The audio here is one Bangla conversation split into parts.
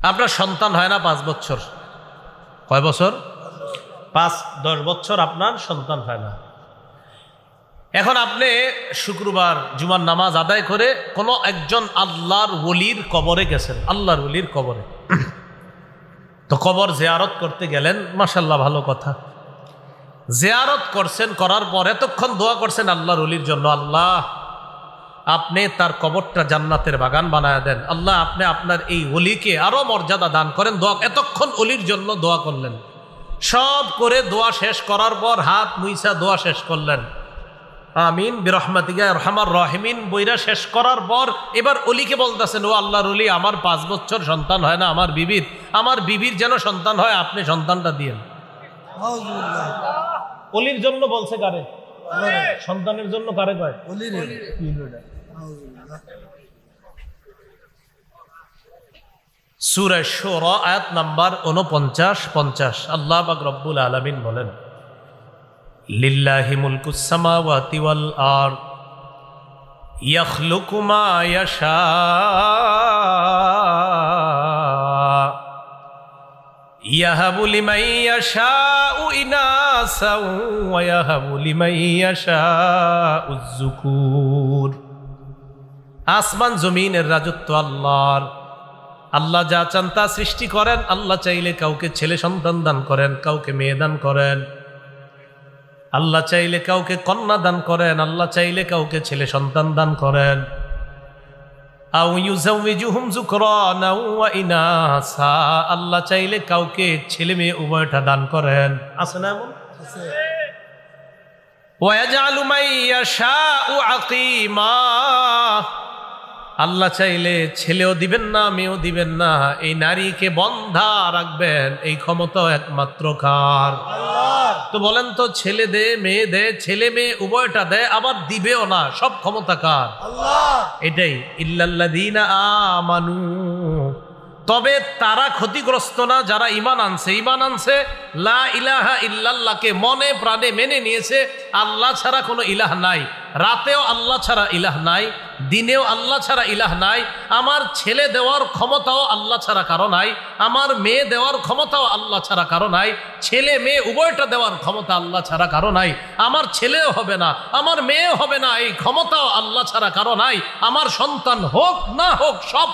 আপনার সন্তান হয় না 5 বছর, কয় বছর? 5-10 বছর আপনার সন্তান হয় না। এখন আপনি শুক্রবার জুমার নামাজ আদায় করে কোনো একজন আল্লাহর ওলির কবরে গেছেন, আল্লাহর ওলির কবরে। তো কবর জিয়ারত করতে গেলেন, মাশাআল্লাহ ভালো কথা। জিয়ারত করছেন, করার পর এতক্ষণ দোয়া করছেন আল্লাহর ওলির জন্য, আল্লাহ আপনি তার কবরটা জান্নাতের বাগান বানায় দেন, আল্লাহ আপনি আপনার এই ওলিকে আরো মর্যাদা দান করেন। দোয়া, এতক্ষণ ওলির জন্য দোয়া করলেন। সব করে দোয়া শেষ করার পর হাত মুইসা দোয়া শেষ করলেন, আমিন বিরহমাতিকা আরহামার রাহিমিন বইরা শেষ করার পর এবার অলিকে বলতেছেন, ও আল্লাহর ওলি, আমার 5 বছর সন্তান হয় না, আমার বিবির যেন সন্তান হয়, আপনি সন্তানটা দিয়েন। অলির জন্য বলছে কারে? সন্তানের জন্য কারে কয়? সূরা শুরা আয়াত নাম্বার 49-50 আল্লাহ পাক রব্বুল আলামিন বলেন, লিল্লাহি মুলকুস সামাওয়াতি ওয়াল আরদ ইয়াখলুকু মা ইয়াশা ইয়াহাবু লিমান ইয়াশাউ ইনাসা ওয়া ইয়াহাবু লিমান ইয়াশাউ যুকুর। আসমান জমিনের রাজত্ব আল্লাহর। আল্লাহ যা চান তা সৃষ্টি করেন। আল্লাহ চাইলে কাউকে ছেলে সন্তান দান করেন, কাউকে মেয়ে দান করেন। আল্লাহ চাইলে কাউকে কন্যা দান করেন, আল্লাহ চাইলে কাউকে ছেলে সন্তান দান করেন। আও ইউযাউযুহুম যুকরানা ওয়া ইনাসা, আল্লাহ চাইলে কাউকে ছেলে মেয়ে উভয়টা দান করেন। আছে না এমন? আছে। ওয়া ইয়াজআলু মান ইয়াশাউ আকীমা, আল্লাহ চাইলে ছেলেও দিবেন না, মেয়েও দিবেন না, এই নারীকে বন্ধা রাখবেন। এই ক্ষমতা একমাত্র কার? আল্লাহ। তো বলেন তো, ছেলে দে মেয়ে দে, ছেলে মেয়ে উভয়টা দেয়, আবার দিবেও না, সব ক্ষমতা কার? আল্লাহ। এটাই ইল্লাল্লাযীনা আমানু, তবে তারা ক্ষতিগ্রস্ত না যারা ঈমান আনছে, লা ইলাহা ইল্লাল্লাহকে মনে প্রাণে মেনে নিয়েছে। আল্লাহ ছাড়া কোনো ইলাহ নাই, রাতেও আল্লাহ ছাড়া ইলাহ নাই, দিনেও আল্লাহ ছাড়া ইলাহ নাই। আমার ছেলে দেওয়ার ক্ষমতাও আল্লাহ ছাড়া কারো নাই, আমার মেয়ে দেওয়ার ক্ষমতাও আল্লাহ ছাড়া কারো নাই, ছেলে মেয়ে উভয়টা দেওয়ার ক্ষমতা আল্লাহ ছাড়া কারো নাই। আমার ছেলেও হবে না, আমার মেয়েও হবে না, এই ক্ষমতাও আল্লাহ ছাড়া কারো নাই। আমার সন্তান হোক না হোক, সব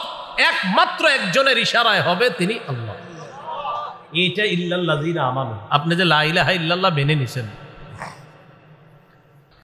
একমাত্র একজনের ইশারায় হবে, তিনি আল্লাহ। এইটা ইল্লাল্লাযীনা আমানু। আপনি যে লা ইলাহা ইল্লাল্লাহ মেনে নিছেন,